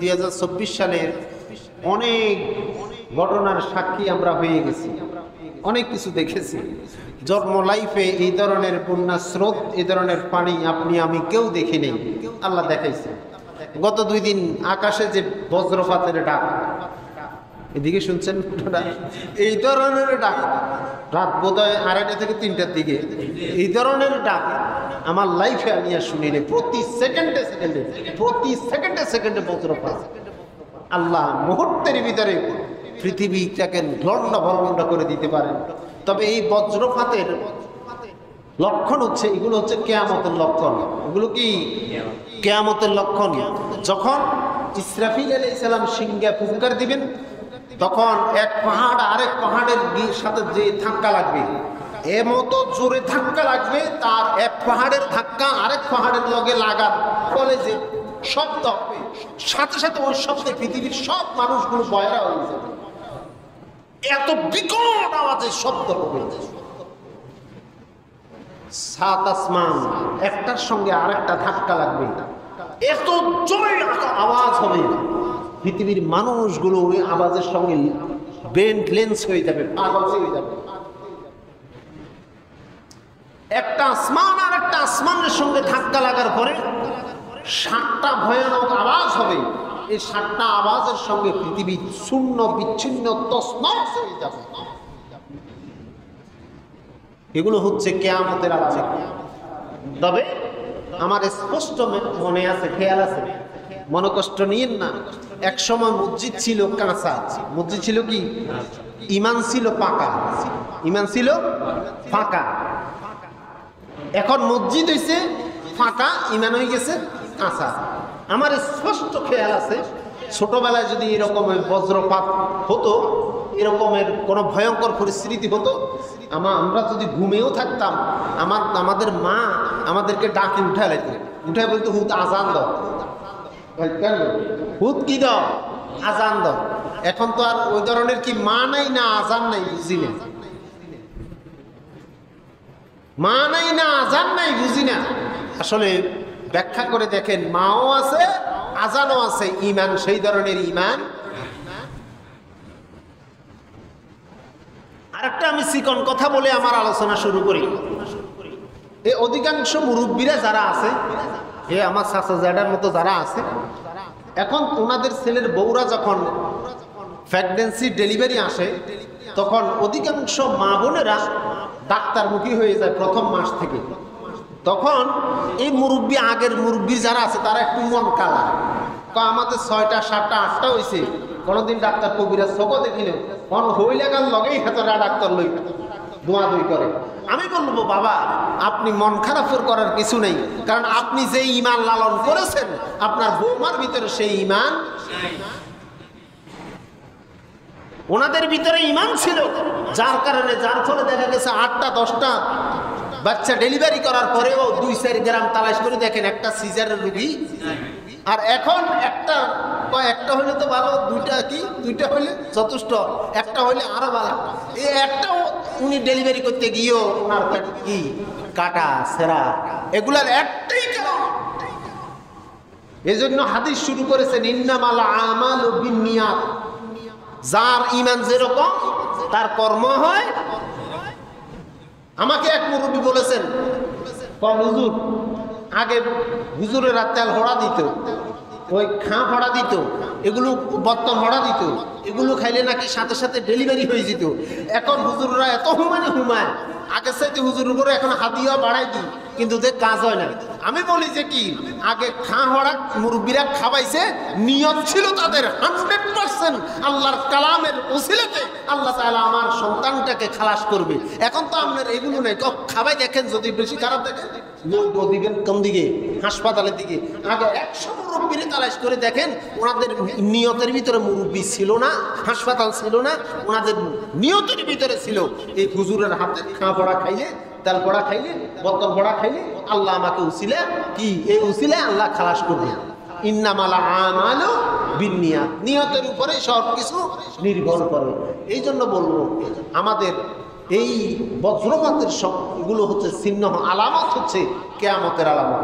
2024 সালের অনেক ঘটনার সাক্ষী আমরা হয়ে গেছি, অনেক কিছু দেখেছি। জন্ম লাইফে এই ধরনের বন্যা স্রোত, এই ধরনের পানি আপনি আমি কেউ দেখিনি, আল্লাহ দেখাইছে। গত 2 দিন আকাশে যে বজ্রপাতের ডাক, এদিকে শুনছেন, এই ধরনের ডাক রাত বোধহয় 2:30 থেকে 3টার দিকে, এই ধরনের ডাক আমার লাইফে আমি আর শুনিনি। প্রতি সেকেন্ডে বজ্রপাত। আল্লাহ মুহূর্তের ভিতরে পৃথিবীটাকে লন্ডভন্ড করে দিতে পারেন। তবে এই বজ্রপাতের লক্ষণ হচ্ছে, এগুলো হচ্ছে কিয়ামতের লক্ষণ। এগুলো কি কিয়ামতের লক্ষণ? যখন ইসরাফিল আলাইহিস সালাম সিংহে ফুৎকার দিবেন, তখন এক পাহাড় আরেক পাহাড়ের সাথে যে ধাক্কা লাগবে, এমতো জোরে ধাক্কা লাগবে, তার এক পাহাড়ের ধাক্কা আরেক পাহাড়ের লগে লাগার ফলে যে শব্দ হবে, সাথে সাথে ওই শব্দে পৃথিবীর সব মানুষগুলো বয়রা হয়ে যাবে। এত বিকট আওয়াজের শব্দ হবে, 7 আসমান একটার সঙ্গে আরেকটা ধাক্কা লাগবে, এত জোরে আওয়াজ হবে, পৃথিবীর মানুষগুলো ওই আওয়াজের সঙ্গে বেন্ট লেন্স হয়ে যাবে, পাগল হয়ে যাবে। একটা আসমান আর একটা আসমানের সঙ্গে ধাক্কা লাগার পরে 7টা ভয়ানক আওয়াজ হবে। এই 7টা আওয়াজের সঙ্গে পৃথিবী শূন্য বিচ্ছিন্ন তছনছ হয়ে যাবে। এগুলো হচ্ছে কিয়ামতের আলামত। তবে আমার স্পষ্ট মনে আছে, খেয়াল আছে, মনে কষ্ট নিয়েন না। এক সময় মসজিদ ছিল কাঁচা, মসজিদ ছিল কি, ইমান ছিল পাকা, ইমান ছিল ফাঁকা। এখন মসজিদ হয়েছে ফাঁকা, ইমান হয়ে গেছে কাঁচা। আমার স্পষ্ট খেয়াল আছে, ছোটবেলায় যদি এরকমের বজ্রপাত হতো, এরকমের কোনো ভয়ঙ্কর পরিস্থিতি হতো, আমরা যদি ঘুমেও থাকতাম, আমাদের মা আমাদেরকে ডাকে উঠায় লাগতো, উঠায় বলতো হুত আজান দাও। হুত কি দাও? আজান দাও। এখন তো আর ওই ধরনের কি মা নাই না আজান নাই, বুঝি না। মা নাই না আজান নাই, বুঝি না। আসলে ব্যাখ্যা করে দেখেন, মাও আছে আজানও আছে, ইমান সেই ধরনের ইমান। আরেকটা আমি চিকন কথা বলে আমার আলোচনা শুরু করি। এই অধিকাংশ মুরব্বীরা যারা আছে, আমার চাচা জ্যাডার মতো যারা আছে, এখন ওনাদের ছেলের বউরা যখন প্রেগন্যান্সি ডেলিভারি আসে, তখন অধিকাংশ মা বোনেরা ডাক্তারমুখী হয়ে যায় প্রথম মাস থেকে। তখন এই মুরব্বী, আগের মুরব্বী যারা আছে, তারা একটু মন কালা, আমাদের 6টা 7টা 8টা হয়েছে, কোনোদিন ডাক্তার কবিরাজ চোখও দেখিলে, কোন হইলে গাল লগেই হেতরা ডাক্তার লই দোয়াদুই করে। আমি বলবো, বাবা আপনি মন খারাপের করার কিছু নেই, কারণ আপনি যে ঈমান লালন করেছেন, আপনার বৌমার ভিতরে সেই ঈমান, ওনাদের ভিতরে ঈমান ছিল, যার ফলে দেখা গেছে 8টা 10টা বাচ্চা ডেলিভারি করার পরেও 2-4 গ্রাম তালাশ করে দেখেন একটা সিজারের রোগী। আর এখন একটা হইলে তো ভালো, দুইটা হইলে যথেষ্ট, একটা হইলে আরো ভালো। এই একটাও উনি ডেলিভারি করতে গিয়েও ওনার কি কাটা সেরা, এগুলার একটাই কারণ। এই জন্য হাদিস শুরু করেছেন, ইন্নামাল আমালু বিন্নিয়াত, যার ঈমান যেরকম তার কর্ম হয়। আমাকে এক মুরব্বী বলেছেন, হুজুর আগে হুজুরের তেল হড়া দিত, ওই খাঁ হড়া দিত, এগুলো বর্তন হড়া দিত, এগুলো খাইলে নাকি সাথে সাথে ডেলিভারি হয়ে যেত। এখন হুজুররা এত হুমায়, আগের চাইতে হুজুরের উপরে এখন হাতিয়া বাড়াই দিই, কিন্তু যে কাজ হয় না। আমি বলি যে কি, আগে খাঁ হড়া মুরব্বীরা খাওয়াইছে, নিয়ত ছিল তাদের 100% আল্লাহর কালামের ওসিলাতে আল্লাহ তাআলা আমার সন্তানটাকে খালাস করবে। এখন তো আপনার এগুলো নেই, খাওয়াই দেখেন, যদি বেশি খারাপ দেখেন দিবেন কোন দিকে, হাসপাতালের দিকে। আগে 100 মুরব্বীরে তালাশ করে দেখেন, ওনাদের নিয়তের ভিতরে মুরব্বী ছিল না, হাসপাতাল ছিল না, ওনাদের নিয়তের ভিতরে ছিল এই হুজুরের হাতে খাঁ পড়া খাইলে, তেল পড়া খাইলে, বর্তন পড়া খাইলে আল্লাহ আমাকে উসিলা কি, এই উসিলায় আল্লাহ খালাস করবে। ইন্নামাল আমালু বিন্নিয়াত, নিয়তের উপরে সবকিছু নির্ভর করে। এই জন্য বলবো, আমাদের এই বজ্রপাতের সবগুলো হচ্ছে চিহ্ন, আলামত হচ্ছে কিয়ামতের আলামত।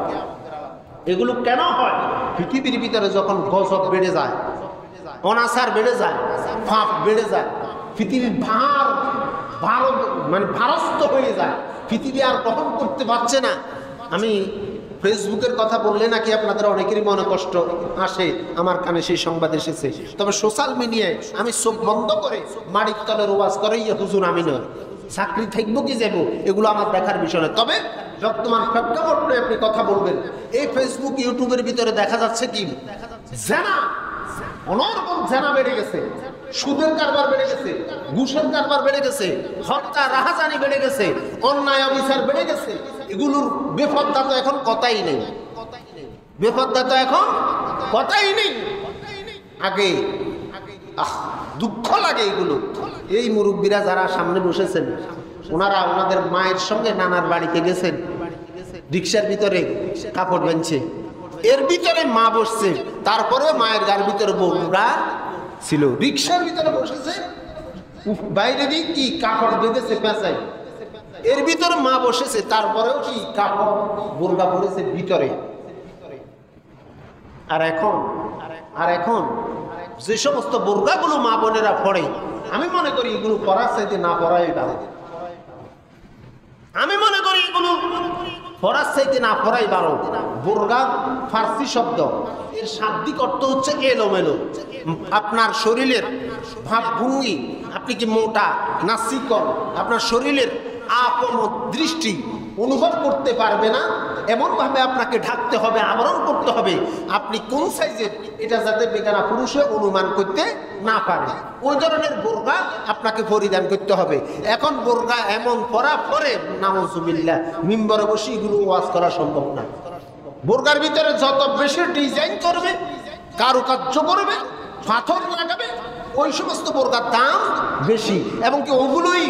এগুলো কেন হয়? পৃথিবীর ভিতরে যখন গজব বেড়ে যায়, অনাচার বেড়ে যায়, পাপ বেড়ে যায়, পৃথিবীর মানে ভারস্থ হয়ে যায়, পৃথিবী আর গ্রহণ করতে পারছে না। আমি ফেসবুকের কথা বললে নাকি আপনাদের অনেকেরই মনে কষ্ট আসে, আমার কানে সেই সংবাদ এসেছে। তবে সোশ্যাল মিডিয়ায় আমি চোখ বন্ধ করে মাড়ির তলের ওয়াজ করে হুজুর আমি নয়, চাকরি থাকবো কি যাবো এগুলো আমার দেখার বিষয় নয়। তবে বর্তমান প্রেক্ষাপটে আপনি কথা বলবেন, এই ফেসবুক ইউটিউবের ভিতরে দেখা যাচ্ছে কি জানা, অনর্গল জানা বেড়ে গেছে, সুদের কারবার বেড়ে গেছে, ঘুষের কারবার বেড়ে গেছে, হত্যা রাহাজানি বেড়ে গেছে, অন্যায় অবিচার বেড়ে গেছে। এগুলোর বেপরদা তো এখন কথাই নেই, বেপরদা তো এখন কথাই নেই। আগে দুঃখ লাগে এগুলো। এই মুরব্বীরা যারা সামনে বসেছেন, ওনারা ওনাদের মায়ের সঙ্গে নানার বাড়িতে গেছেন, রিক্সার ভিতরে কাপড় বেঁধছে, এর ভিতরে মা বসছে, তারপরে মায়ের গার ভিতরে বউরা ছিল, রিক্সার ভিতরে বসেছে, বাইরে দিয়ে কি কাপড় বেঁধেছে পেঁচাই, এর ভিতরে মা বসেছে, তারপরেও কি কাপড় বোরকা পড়েছে ভিতরে। আর এখন যে সমস্ত বোরকাগুলো মা বোনেরা পড়ে, আমি মনে করি এগুলো পড়ার চাইতে না পড়াই ভালো। আমি মনে করি এগুলো পড়ার চাইতে না পড়াই ভালো। বোরকা ফার্সি শব্দ, এর শাব্দিক অর্থ হচ্ছে এলোমেলো। আপনার শরীরের ভাবভঙ্গি, আপনি কি মোটা না চিকন, আপনার শরীরের আপন দৃষ্টি অনুভব করতে পারবে না, এমনভাবে আপনাকে ঢাকতে হবে, আবরণ করতে হবে আপনি কোন সাইজের, এটা যাতে বেগানা পুরুষে অনুমান করতে না পারে, ওই ধরনের বোরকা আপনাকে পরিধান করতে হবে। এখন বোরকা এমন পরা পরে নাউজুবিল্লাহ মিম্বরে বসে এগুলো ওয়াজ করা সম্ভব না। বোরকার ভিতরে যত বেশি ডিজাইন করবে, কারুকার্য করবে, পাথর লাগাবে, ওই সমস্ত বোরকার দাম বেশি, এবং কি ওগুলোই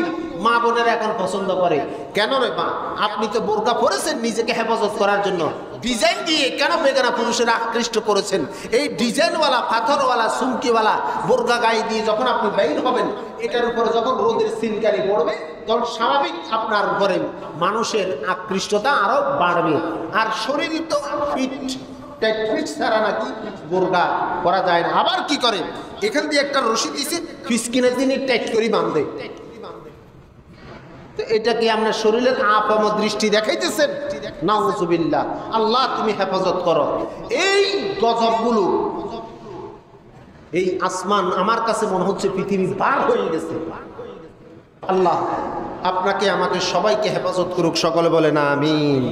মা বোনেরা এখন পছন্দ করে। কেন রে মা, আপনি তো বোরকা পরেছেন নিজেকে হেফাজত করার জন্য, ডিজাইন দিয়ে কেন বেগানা পুরুষেরা আকৃষ্ট করেছেন? এই ডিজাইনওয়ালা, পাথরওয়ালা, সুমকিওয়ালা বোরকা গায়ে দিয়ে যখন আপনি বাইর হবেন, এটার উপরে যখন রোদের সিনকারি পড়বে, তখন স্বাভাবিক আপনার উপরে মানুষের আকৃষ্টতা আরো বাড়বে। আর শরীর তো ফিট ছাড়া নাকি বোরকা করা যায় না। আবার কি করে, এখান দিয়ে একটা রশি দিছে, ফিসকিনে তিনি টাইট করে বাঁধে। তো এটা কি আপনার শরীরের আপম দৃষ্টি দেখাইতেছেন? নাউজুবিল্লাহ, আল্লাহ তুমি হেফাজত করো। এই গজবগুলো, এই আসমান আমার কাছে মনে হচ্ছে পৃথিবী পার হয়ে গেছে। আল্লাহ আপনাকে আমাকে সবাইকে হেফাজত করুক, সকলে বলে না আমিন।